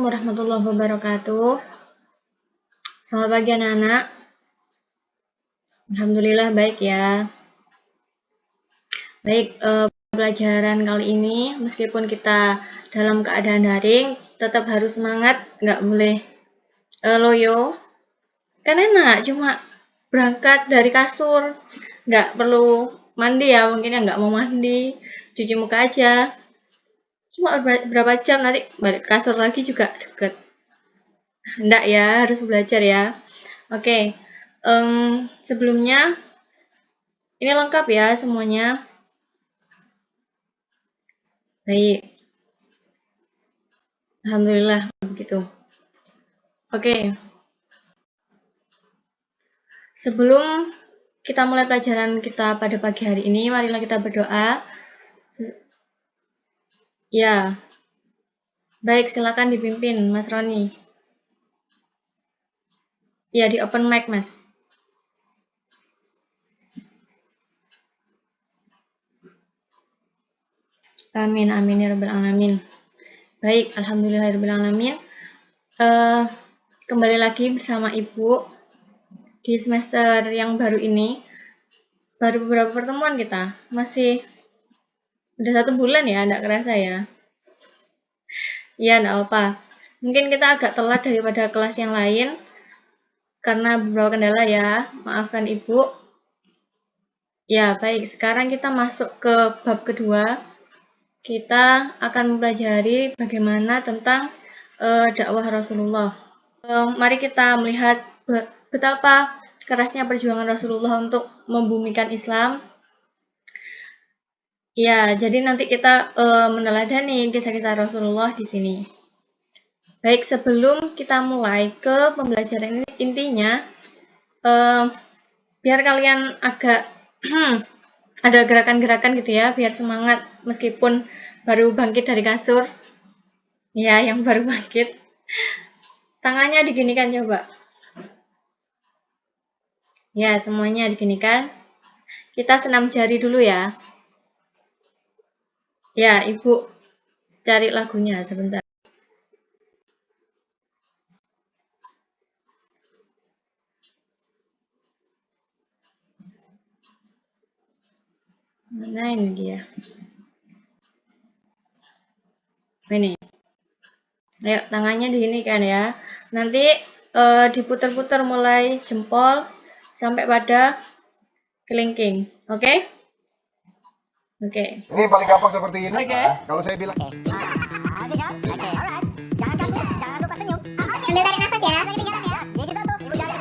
warahmatullahi wabarakatuh. Selamat pagi anak-anak. Alhamdulillah baik ya. Baik, pelajaran kali ini meskipun kita dalam keadaan daring, tetap harus semangat, nggak boleh loyo. Kan enak, cuma berangkat dari kasur, nggak perlu mandi ya, mungkin ya nggak mau mandi, cuci muka aja. Cuma berapa jam nanti balik kasur lagi juga deket. Enggak ya, harus belajar ya. Oke, sebelumnya ini lengkap ya semuanya. Baik, alhamdulillah begitu. Oke, sebelum kita mulai pelajaran kita pada pagi hari ini, marilah kita berdoa. Ya, baik, silakan dipimpin Mas Roni. Ya, di open mic Mas. Amin, amin ya rabbal alamin. Baik, alhamdulillah ya rabbal alamin. Kembali lagi bersama Ibu di semester yang baru ini. Baru beberapa pertemuan kita, masih udah 1 bulan ya, enggak kerasa ya. Iya, enggak apa. Mungkin kita agak telat daripada kelas yang lain karena beberapa kendala ya. Maafkan Ibu. Ya, baik. Sekarang kita masuk ke bab kedua. Kita akan mempelajari bagaimana tentang dakwah Rasulullah. Mari kita melihat betapa kerasnya perjuangan Rasulullah untuk membumikan Islam. Ya, jadi nanti kita meneladani kisah-kisah Rasulullah di sini. Baik, sebelum kita mulai ke pembelajaran ini, intinya biar kalian agak ada gerakan-gerakan gitu ya, biar semangat meskipun baru bangkit dari kasur. Ya, yang baru bangkit. Tangannya diginikan coba. Ya, semuanya diginikan. Kita senam jari dulu ya. Ya, Ibu cari lagunya sebentar. Mana ini dia? Ini. Ayo, tangannya diginikan ya. Nanti diputar-putar mulai jempol sampai pada kelingking. Oke? Oke. Ini paling gampang seperti ini. Kalau saya bilang Sambil tarik nafas ya. Gigi satu, mulai dari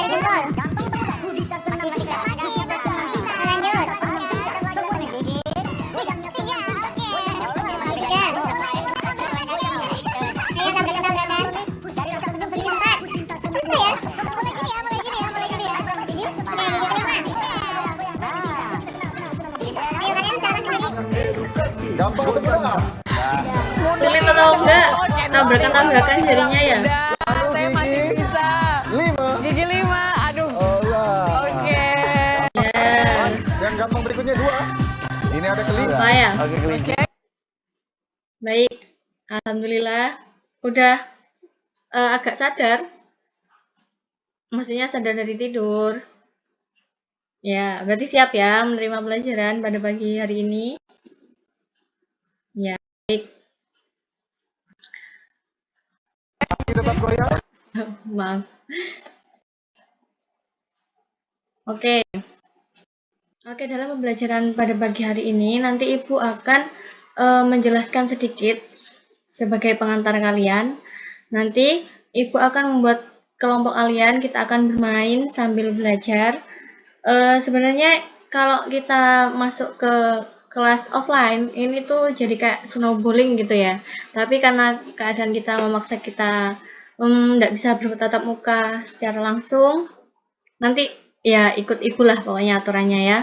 jempol. gampang atau mudah? Sulit atau enggak? Tabrakan-tabrakan jarinya ya. Saya masih bisa. 5. Gigi 5. Aduh. Allah. Oke. Yes. Yang gampang berikutnya 2. Ini ada kelinci. Apa ya? Oke, kelinci. Baik. Alhamdulillah. Udah agak sadar. Maksudnya sadar dari tidur. Ya, berarti siap ya menerima pelajaran pada pagi hari ini. Ya, baik. Tetap goyang. Maaf. Oke. Oke, dalam pembelajaran pada pagi hari ini, nanti Ibu akan menjelaskan sedikit sebagai pengantar kalian. Nanti Ibu akan membuat kelompok kalian, kita akan bermain sambil belajar. Sebenarnya kalau kita masuk ke kelas offline, ini tuh jadi kayak snowballing gitu ya. Tapi karena keadaan kita memaksa kita nggak bisa bertatap muka secara langsung, nanti ya ikut ibulah pokoknya aturannya ya.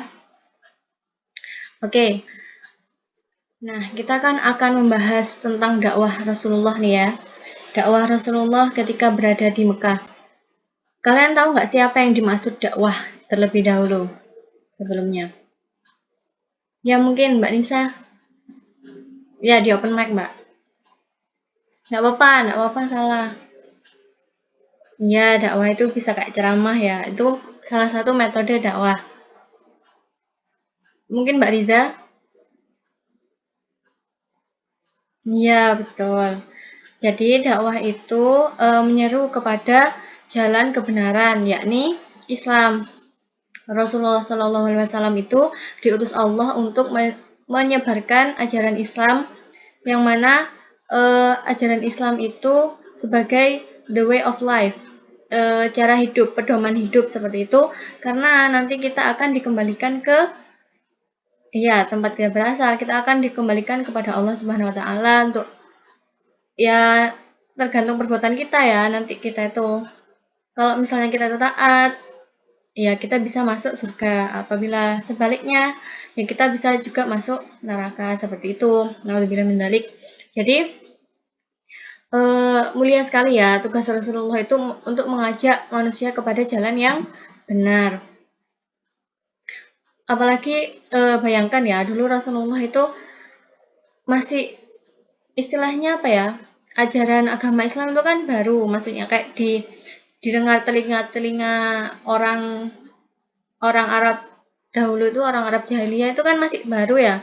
Oke. Nah, kita kan akan membahas tentang dakwah Rasulullah nih ya. Dakwah Rasulullah ketika berada di Mekah. Kalian tahu nggak siapa yang dimaksud dakwah terlebih dahulu sebelumnya? Ya mungkin Mbak Nisa. Ya, di open mic, Mbak. Nggak apa-apa, salah. Ya, dakwah itu bisa kayak ceramah ya. Itu salah satu metode dakwah. Mungkin Mbak Riza? Iya, betul. Jadi dakwah itu menyeru kepada jalan kebenaran, yakni Islam. Rasulullah SAW itu diutus Allah untuk menyebarkan ajaran Islam, yang mana ajaran Islam itu sebagai the way of life, cara hidup, pedoman hidup seperti itu, karena nanti kita akan dikembalikan ke tempat kita berasal, kita akan dikembalikan kepada Allah Subhanahu Wa Taala untuk ya tergantung perbuatan kita ya, nanti kita itu kalau misalnya kita itu taat ya kita bisa masuk surga, apabila sebaliknya ya kita bisa juga masuk neraka seperti itu. Nauzubillah min dzalik. Jadi mulia sekali ya tugas Rasulullah itu untuk mengajak manusia kepada jalan yang benar. Apalagi bayangkan ya, dulu Rasulullah itu masih istilahnya apa ya, ajaran agama Islam itu kan baru, maksudnya kayak didengar telinga-telinga orang Arab dahulu, itu orang Arab jahiliyah itu kan masih baru ya.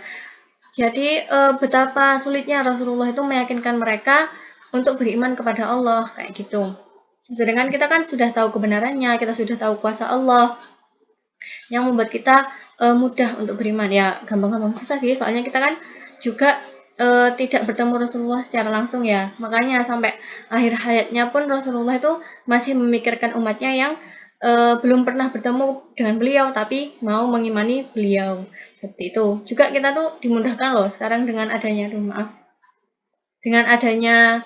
Jadi betapa sulitnya Rasulullah itu meyakinkan mereka untuk beriman kepada Allah kayak gitu. Sedangkan kita kan sudah tahu kebenarannya, kita sudah tahu kuasa Allah yang membuat kita mudah untuk beriman. Ya gampang-gampang susah sih, soalnya kita kan juga tidak bertemu Rasulullah secara langsung ya. Makanya sampai akhir hayatnya pun Rasulullah itu masih memikirkan umatnya yang belum pernah bertemu dengan beliau tapi mau mengimani beliau. Seperti itu. Juga kita tuh dimudahkan loh sekarang dengan adanya dengan adanya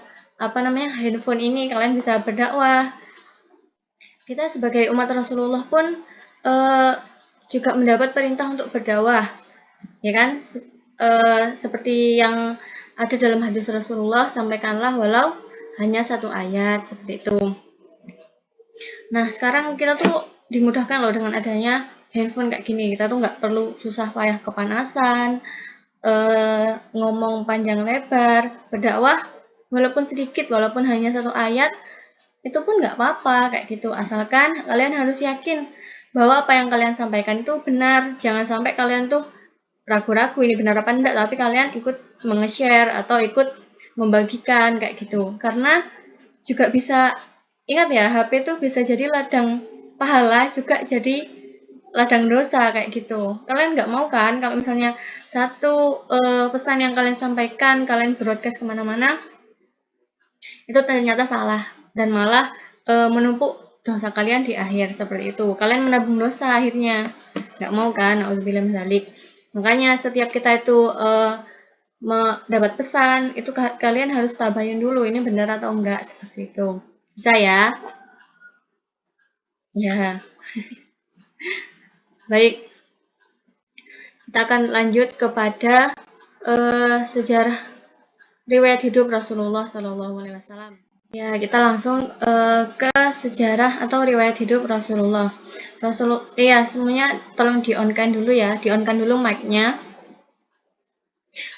handphone ini, kalian bisa berdakwah. Kita sebagai umat Rasulullah pun juga mendapat perintah untuk berdakwah, ya kan? Seperti yang ada dalam hadis Rasulullah, sampaikanlah walau hanya satu ayat, seperti itu. Nah, sekarang kita tuh dimudahkan loh dengan adanya handphone kayak gini. Kita tuh nggak perlu susah payah kepanasan, ngomong panjang lebar, berdakwah walaupun sedikit, walaupun hanya satu ayat, itu pun nggak apa-apa kayak gitu. Asalkan kalian harus yakin bahwa apa yang kalian sampaikan itu benar. Jangan sampai kalian tuh ragu-ragu ini benar apa enggak, tapi kalian ikut menge-share atau ikut membagikan kayak gitu. Karena juga bisa, ingat ya, HP itu bisa jadi ladang pahala, juga jadi ladang dosa kayak gitu. Kalian nggak mau kan kalau misalnya satu pesan yang kalian sampaikan, kalian broadcast kemana-mana, itu ternyata salah dan malah menumpuk dosa kalian di akhir seperti itu. Kalian menabung dosa akhirnya. Nggak mau kan, nauzubillah min dzalik. Makanya setiap kita itu mendapat pesan, itu kalian harus tabayun dulu ini benar atau enggak, seperti itu. Bisa ya? Ya. Baik. Kita akan lanjut kepada sejarah riwayat hidup Rasulullah SAW. Ya, kita langsung ke sejarah atau riwayat hidup Rasulullah. Iya, semuanya tolong di-on-kan dulu ya, di-on-kan dulu mic-nya.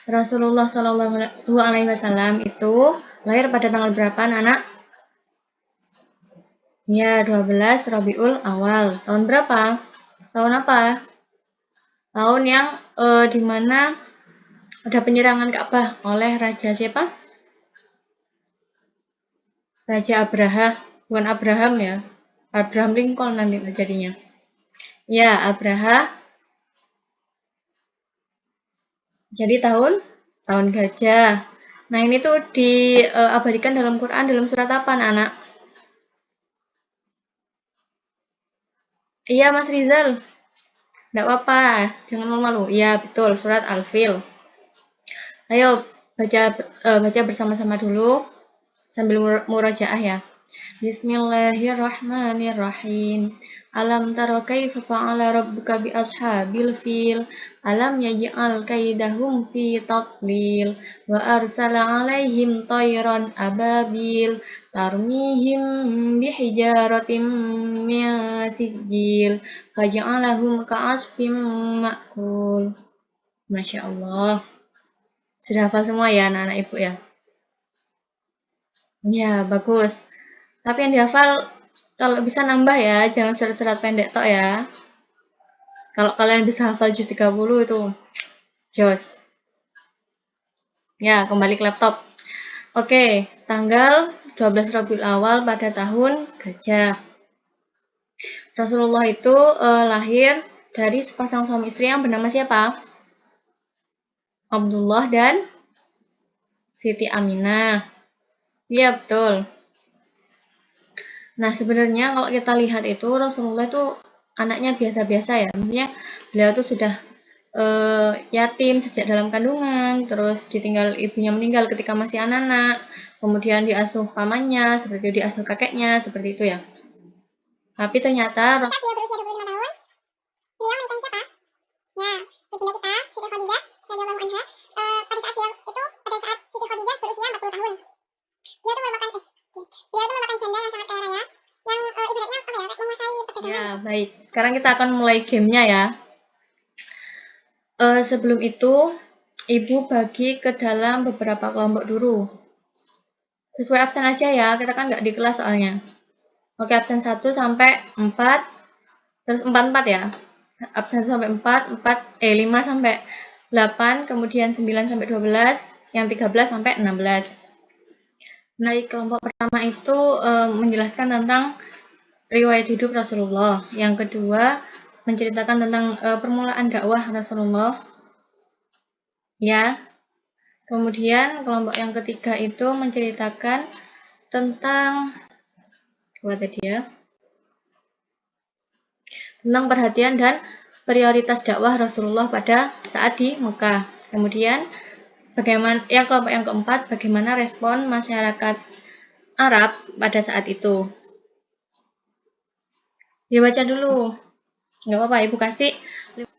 Rasulullah SAW itu lahir pada tanggal berapa, anak? Ya, 12 Rabiul Awal. Tahun berapa? Tahun apa? Tahun yang dimana ada penyerangan Ka'bah oleh Raja siapa? Raja Abraha, bukan Abraham ya. Abraham Lincoln nanti jadinya. Ya, Abraha. Jadi tahun gajah. Nah, ini tuh diabadikan dalam Quran dalam surat apa, anak? Iya, Mas Rizal. Nggak apa-apa, jangan malu-malu. Iya, betul, surat Al-Fil. Ayo baca bersama-sama dulu sambil murajaah ya. Bismillahirrahmanirrahim. Alam tara kaifa fa'ala rabbuka bi ashabil fil? Alam yaj'al kaidahum fi taqlil wa arsala 'alaihim tayran ababil tarmihim bihijaratin min sijil faj'alahum ka'asfim ma'kul. Masya Allah. Sudah hafal semua ya anak-anak ibu ya? Ya, bagus. Tapi yang dihafal kalau bisa nambah ya, jangan surat-surat pendek tok ya. Kalau kalian bisa hafal juz 30 itu jos. Ya, kembali ke laptop. Oke, tanggal 12 Rabiul Awal pada tahun Gajah. Rasulullah itu lahir dari sepasang suami istri yang bernama siapa? Abdullah dan Siti Aminah. Iya, betul. Nah, sebenarnya kalau kita lihat itu Rasulullah itu anaknya biasa-biasa ya. Maksudnya beliau itu sudah yatim sejak dalam kandungan, terus ditinggal ibunya meninggal ketika masih anak-anak, kemudian diasuh pamannya, seperti itu, diasuh kakeknya, seperti itu ya. Tapi ternyata Saat beliau berusia 25 tahun, beliau menikahi siapa? Ya, ibunda kita, Siti Khadijah radhiyallahu anha. Pada saat Siti Khadijah berusia 40 tahun. Beliau itu merupakan janda yang sangat kaya raya, yang ibaratnya apa ya, menguasai perdagangan. ya, baik. Sekarang kita akan mulai gamenya ya. Sebelum itu, Ibu bagi ke dalam beberapa kelompok dulu. Sesuai absen aja ya, kita kan nggak di kelas soalnya. Oke, absen 1 sampai 4, terus 4 ya. Absen 1 sampai 4, 5 sampai 8, kemudian 9 sampai 12, yang 13 sampai 16. Nah, di kelompok pertama itu menjelaskan tentang riwayat hidup Rasulullah. Yang kedua, menceritakan tentang permulaan dakwah Rasulullah. Ya. Kemudian kelompok yang ketiga itu menceritakan tentang tentang perhatian dan prioritas dakwah Rasulullah pada saat di Mekah. Kemudian kelompok yang keempat, bagaimana respon masyarakat Arab pada saat itu. Dibaca dulu. Nggak apa-apa, Ibu kasih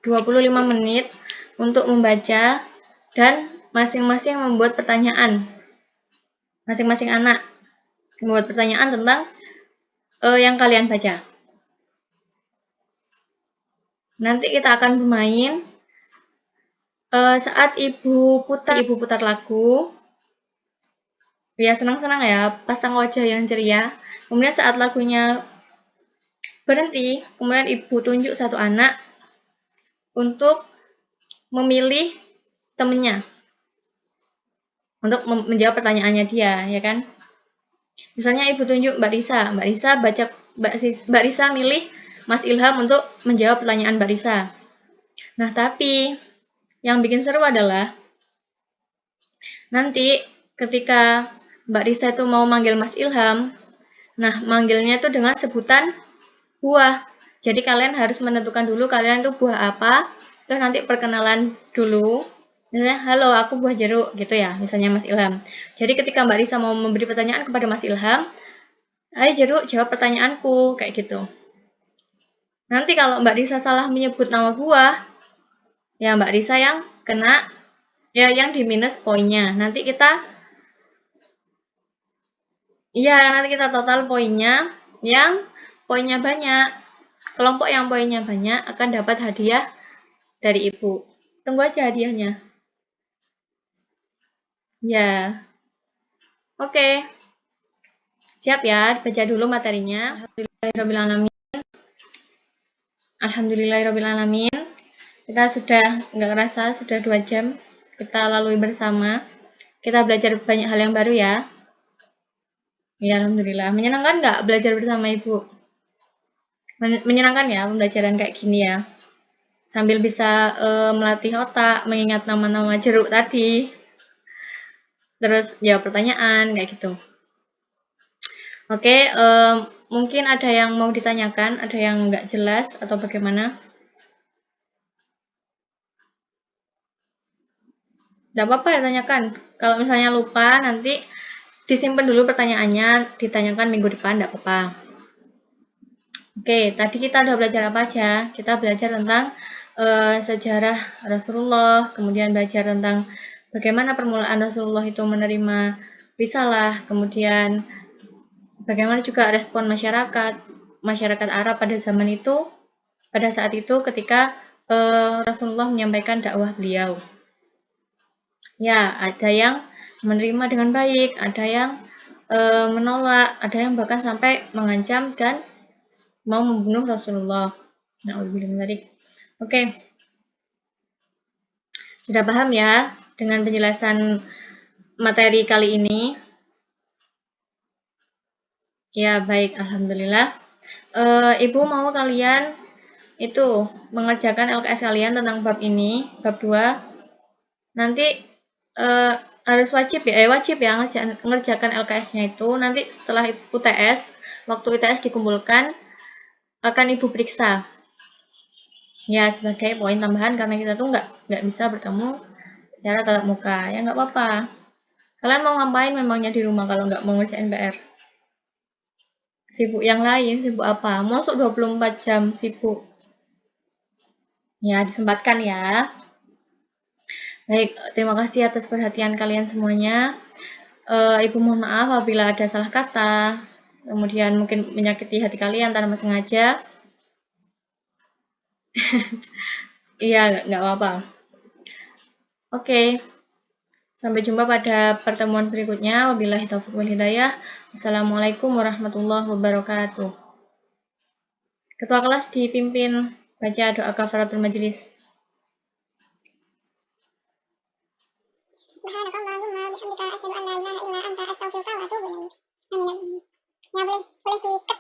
25 menit untuk membaca dan masing-masing membuat pertanyaan. Masing-masing anak membuat pertanyaan tentang yang kalian baca. Nanti kita akan bermain saat ibu putar lagu. Ya, senang-senang ya, pasang wajah yang ceria. Kemudian saat lagunya berhenti, kemudian ibu tunjuk satu anak untuk memilih temennya. Untuk menjawab pertanyaannya dia, ya kan? Misalnya ibu tunjuk Mbak Risa. Mbak Risa milih Mas Ilham untuk menjawab pertanyaan Mbak Risa. Nah, tapi yang bikin seru adalah nanti ketika Mbak Risa itu mau manggil Mas Ilham, nah manggilnya itu dengan sebutan buah. Jadi kalian harus menentukan dulu kalian itu buah apa, terus nanti perkenalan dulu. Misalnya, halo aku buah jeruk gitu ya, misalnya Mas Ilham. Jadi ketika Mbak Risa mau memberi pertanyaan kepada Mas Ilham, ayo jeruk jawab pertanyaanku, kayak gitu. Nanti kalau Mbak Risa salah menyebut nama buah, ya Mbak Risa yang kena, ya yang di minus poinnya. Nanti kita total poinnya, yang poinnya banyak. Kelompok yang poinnya banyak akan dapat hadiah dari ibu. Tunggu aja hadiahnya. Ya. Oke. Siap ya, baca dulu materinya. Alhamdulillahirrahmanirrahim. Alhamdulillahirrahmanirrahim. Kita sudah nggak kerasa, sudah 2 jam kita lalui bersama. Kita belajar banyak hal yang baru ya. Ya, alhamdulillah. Menyenangkan nggak belajar bersama ibu? Menyenangkan ya pembelajaran kayak gini ya. Sambil bisa melatih otak, mengingat nama-nama jeruk tadi. Terus jawab pertanyaan kayak gitu. Oke, mungkin ada yang mau ditanyakan, ada yang nggak jelas atau bagaimana? Nggak apa-apa ditanyakan. Kalau misalnya lupa, nanti disimpan dulu pertanyaannya, ditanyakan minggu depan, nggak apa-apa. Oke, tadi kita udah belajar apa aja? Kita belajar tentang sejarah Rasulullah, kemudian belajar tentang bagaimana permulaan Rasulullah itu menerima risalah, kemudian bagaimana juga respon masyarakat Arab pada zaman itu, pada saat itu ketika Rasulullah menyampaikan dakwah beliau. Ya, ada yang menerima dengan baik, ada yang menolak, ada yang bahkan sampai mengancam dan mau membunuh Rasulullah. Na'udzubillah min dzalik. Oke. Sudah paham ya dengan penjelasan materi kali ini? Ya, baik, alhamdulillah. Ibu mau kalian itu mengerjakan LKS kalian tentang bab ini, bab 2. Nanti harus wajib ya, ngerjakan LKS-nya itu. Nanti setelah UTS, waktu UTS dikumpulkan, akan Ibu periksa. Ya, sebagai poin tambahan karena kita tuh nggak bisa bertemu secara tatap muka. Ya, nggak apa-apa. Kalian mau ngapain memangnya di rumah kalau nggak mau ngerjain PR? Sibuk yang lain, sibuk apa? Masuk 24 jam sibuk. Ya, disempatkan ya. Baik, terima kasih atas perhatian kalian semuanya. Ibu mohon maaf apabila ada salah kata, kemudian mungkin menyakiti hati kalian tanpa sengaja. Iya, nggak apa-apa. Oke, sampai jumpa pada pertemuan berikutnya. Wabillahi taufiq wal hidayah. Wassalamualaikum warahmatullahi wabarakatuh. Ketua kelas dipimpin baca doa kafaratul majelis. Subhanakallahumma wa bihamdika asyhadu an la ilaha illa anta astaghfiruka wa atubu ilaik. Amin. Ya boleh diketik